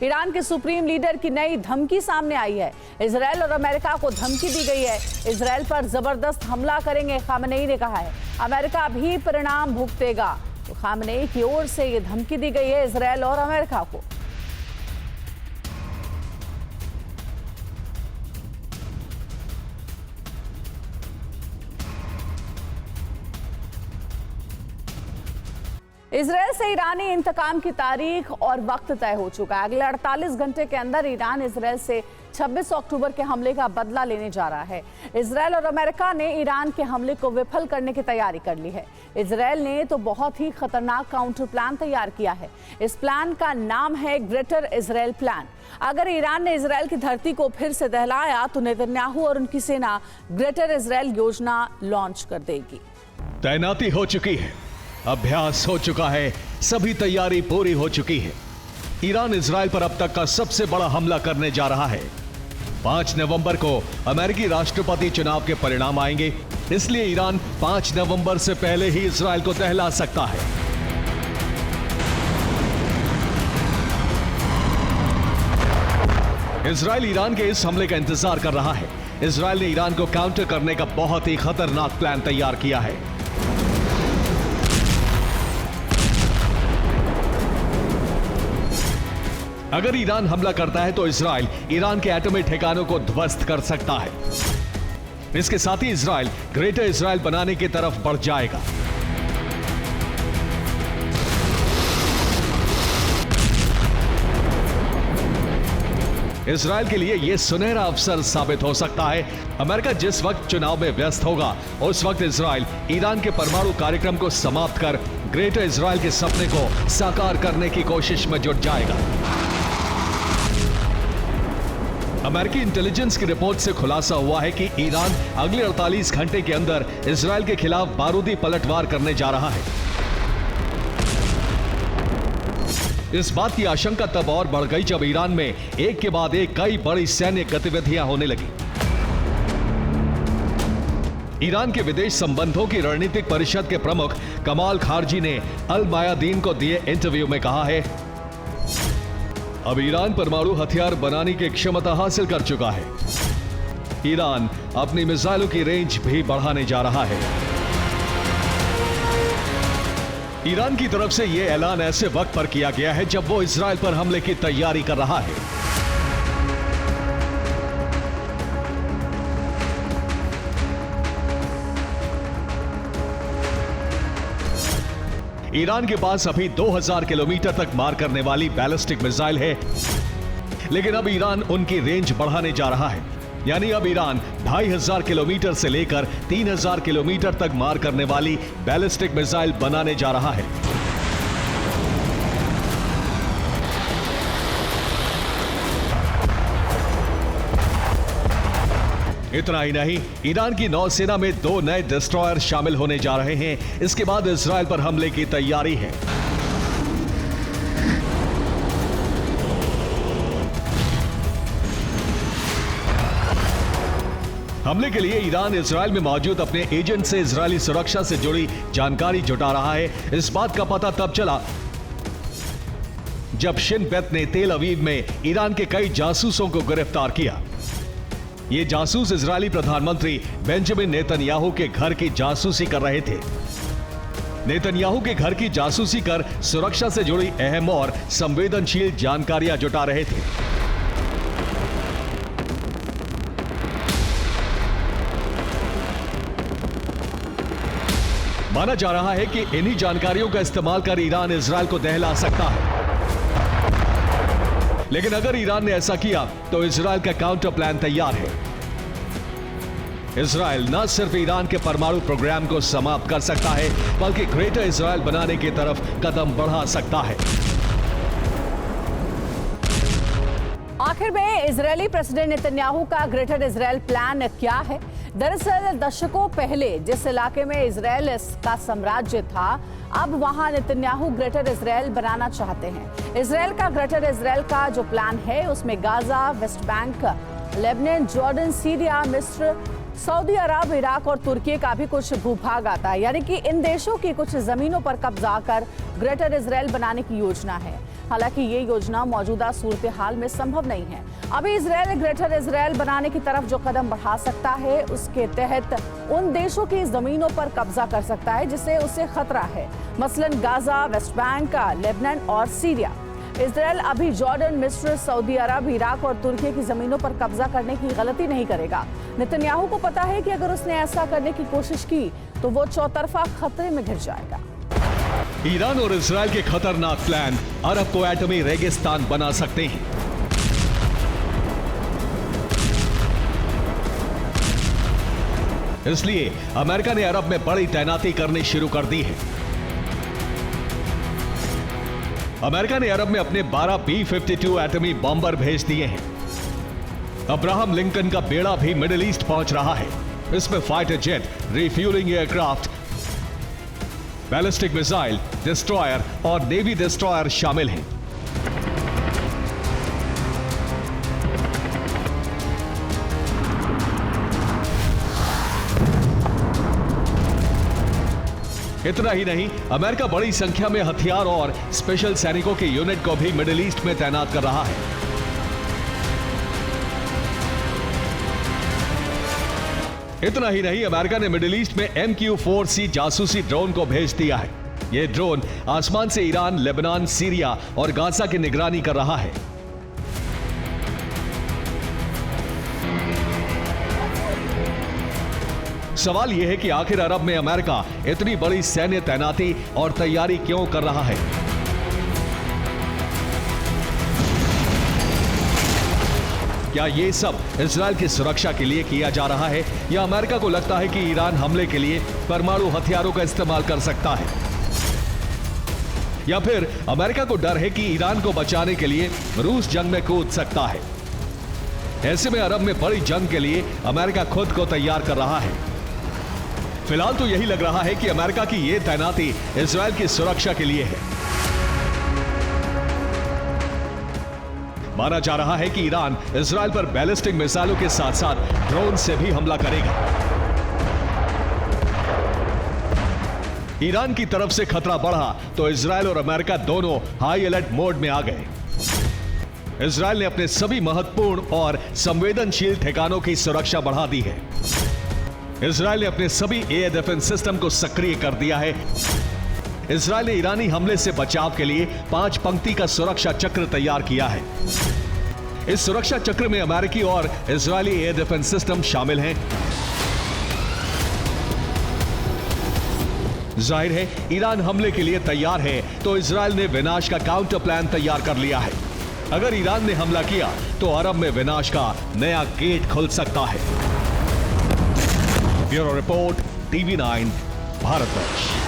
Iran के supreme leader की नई धमकी सामने आई है। इजरायल और अमेरिका को धमकी दी गई है। इजरायल पर जबरदस्त हमला करेंगे, खामेनेई ने कहा है। अमेरिका भी परिणाम भुगतेगा। तो खामेनेई की ओर से ये धमकी दी गई है इजरायल और अमेरिका को। इजरायल से ईरानी इंतकाम की तारीख और वक्त तय हो चुका है। अगले 48 घंटे के अंदर ईरान इजरायल से 26 अक्टूबर के हमले का बदला लेने जा रहा है। इजरायल और अमेरिका ने ईरान के हमले को विफल करने की तैयारी कर ली है। इजरायल ने तो बहुत ही खतरनाक काउंटर प्लान तैयार किया है। इस प्लान का नाम है ग्रेटर इजरायल प्लान। अगर ईरान ने इजरायल की धरती को फिर से दहलाया तो नेतन्याहू और उनकी सेना ग्रेटर इजरायल योजना लॉन्च कर देगी। तैनाती हो चुकी है, अभ्यास हो चुका है, सभी तैयारी पूरी हो चुकी है। ईरान इजरायल पर अब तक का सबसे बड़ा हमला करने जा रहा है। 5 नवंबर को अमेरिकी राष्ट्रपति चुनाव के परिणाम आएंगे, इसलिए ईरान 5 नवंबर से पहले ही इजरायल को दहला सकता है। इजरायल ईरान के इस हमले का इंतजार कर रहा है। इजरायल ने ईरान को काउंटर करने का बहुत ही खतरनाक प्लान तैयार किया है। अगर ईरान हमला करता है तो इजरायल ईरान के एटमी ठिकानों को ध्वस्त कर सकता है। इसके साथ ही इजरायल ग्रेटर इजरायल बनाने की तरफ बढ़ जाएगा। इजरायल के लिए यह सुनहरा अवसर साबित हो सकता है। अमेरिका जिस वक्त चुनाव में व्यस्त होगा, उस वक्त इजरायल ईरान के परमाणु कार्यक्रम को समाप्त कर ग्रेटर इजरायल के सपने को साकार करने की कोशिश में जुट जाएगा। अमेरिकी इंटेलिजेंस की रिपोर्ट से खुलासा हुआ है कि ईरान अगले 48 घंटे के अंदर इजरायल के खिलाफ बारूदी पलटवार करने जा रहा है। इस बात की आशंका तब और बढ़ गई जब ईरान में एक के बाद एक कई बड़ी सैन्य गतिविधियां होने लगी। ईरान के विदेश संबंधों की रणनीतिक परिषद के प्रमुख कमाल खारजी ने अल मायादीन को दिए इंटरव्यू में कहा है, अब ईरान परमाणु हथियार बनाने की क्षमता हासिल कर चुका है। ईरान अपनी मिसाइलों की रेंज भी बढ़ाने जा रहा है। ईरान की तरफ से यह ऐलान ऐसे वक्त पर किया गया है जब वो इजरायल पर हमले की तैयारी कर रहा है। ईरान के पास अभी 2000 किलोमीटर तक मार करने वाली बैलिस्टिक मिसाइल है, लेकिन अब ईरान उनकी रेंज बढ़ाने जा रहा है। यानी अब ईरान 2500 किलोमीटर से लेकर 3000 किलोमीटर तक मार करने वाली बैलिस्टिक मिसाइल बनाने जा रहा है। इतना ही नहीं, ईरान की नौसेना में 2 नए डिस्ट्रॉयर शामिल होने जा रहे हैं। इसके बाद इजरायल पर हमले की तैयारी है। हमले के लिए ईरान इजरायल में मौजूद अपने एजेंट से इजरायली सुरक्षा से जुड़ी जानकारी जुटा रहा है। इस बात का पता तब चला जब शिन बेत ने तेल अवीव में ईरान के कई जासूसों को गिरफ्तार किया। ये जासूस इजरायली प्रधानमंत्री बेंजामिन नेतन्याहू के घर की जासूसी कर रहे थे। नेतन्याहू के घर की जासूसी कर सुरक्षा से जुड़ी अहम और संवेदनशील जानकारियां जुटा रहे थे। माना जा रहा है कि इन्हीं जानकारियों का इस्तेमाल कर ईरान इजरायल को दहला सकता है। लेकिन अगर ईरान ने ऐसा किया तो इजरायल का काउंटर प्लान तैयार है। इजरायल न सिर्फ ईरान के परमाणु प्रोग्राम को समाप्त कर सकता है, बल्कि ग्रेटर इजरायल बनाने की तरफ कदम बढ़ा सकता है। आखिर में इजरायली प्रेसिडेंट नेतन्याहू का ग्रेटर इजरायल प्लान क्या है? दरअसल दशकों पहले जिस इलाके में इजरायल का साम्राज्य था, अब वहां नेतन्याहू ग्रेटर इजरायल बनाना चाहते हैं। इजरायल का ग्रेटर इजरायल का जो प्लान है उसमें Gaza, West Bank, Lebanon, Jordan, Syria, मिस्र, सऊदी अरब, इराक और तुर्की का भी कुछ भूभाग आता है। यानी कि इन देशों की कुछ जमीनों पर कब्जा कर ग्रेटर इजरायल बनाने की योजना है। हालांकि ये योजना मौजूदा सूरत हाल में संभव नहीं है। अभी इजरायल ग्रेटर इजरायल बनाने की तरफ जो कदम बढ़ा सकता है, उसके तहत उन देशों की जमीनों पर कब्जा कर सकता है जिसे उसे खतरा है, मसलन गाजा, वेस्ट बैंक, लेबनान और सीरिया। इजरायल अभी जॉर्डन, मिस्र, सऊदी अरब, इराक और तुर्की की जमीनों पर कब्जा करने की गलती नहीं करेगा। नेतन्याहू को पता है कि अगर उसने ऐसा करने की कोशिश की तो वो चौतरफा खतरे में घिर जाएगा। ईरान और इजरायल के खतरनाक प्लान अरब को एटमी रेगिस्तान बना सकते हैं। इसलिए अमेरिका ने अरब में बड़ी तैनाती करनी शुरू कर दी है। अमेरिका ने अरब में अपने 12 B-52 एटमी बॉम्बर भेज दिए हैं। अब्राहम लिंकन का बेड़ा भी मिडिल ईस्ट पहुंच रहा है। इसमें fighter jet, refuelling aircraft, ballistic missile, destroyer और नेवी डिस्ट्रॉयर शामिल हैं। इतना ही नहीं, अमेरिका बड़ी संख्या में हथियार और स्पेशल सैनिकों के यूनिट को भी मिडिल ईस्ट में तैनात कर रहा है। इतना ही नहीं, अमेरिका ने मिडिल ईस्ट में MQ-4C जासूसी ड्रोन को भेज दिया है। यह ड्रोन आसमान से ईरान, लेबनान, सीरिया और गाजा की निगरानी कर रहा है। सवाल यह है कि आखिर अरब में अमेरिका इतनी बड़ी सैन्य तैनाती और तैयारी क्यों कर रहा है? क्या ये सब इजरायल की सुरक्षा के लिए किया जा रहा है, या अमेरिका को लगता है कि ईरान हमले के लिए परमाणु हथियारों का इस्तेमाल कर सकता है? या फिर अमेरिका को डर है कि ईरान को बचाने के लिए रूस जंग में कूद सकता है? ऐसे में अरब में बड़ी जंग के लिए अमेरिका खुद को तैयार कर रहा है। फिलहाल तो यही लग रहा है कि अमेरिका की यह तैनाती इजरायल की सुरक्षा के लिए है। माना जा रहा है कि ईरान इजरायल पर बैलिस्टिक मिसाइलों के साथ साथ ड्रोन से भी हमला करेगा। ईरान की तरफ से खतरा बढ़ा तो इजरायल और अमेरिका दोनों हाई अलर्ट मोड में आ गए। इजरायल ने अपने सभी महत्वपूर्ण और संवेदनशील ठिकानों की सुरक्षा बढ़ा दी है। इजरायल ने अपने सभी एयर डिफेंस सिस्टम को सक्रिय कर दिया है। इजरायल ने ईरानी हमले से बचाव के लिए 5 पंक्ति का सुरक्षा चक्र तैयार किया है। इस सुरक्षा चक्र में अमेरिकी और इजरायली एयर डिफेंस सिस्टम शामिल हैं। जाहिर है, ईरान हमले के लिए तैयार है तो इजरायल ने विनाश का काउंटर प्लान तैयार कर लिया है। अगर ईरान ने हमला किया तो अरब में विनाश का नया गेट खुल सकता है। Bureau report, TV9, Bharatvarsh.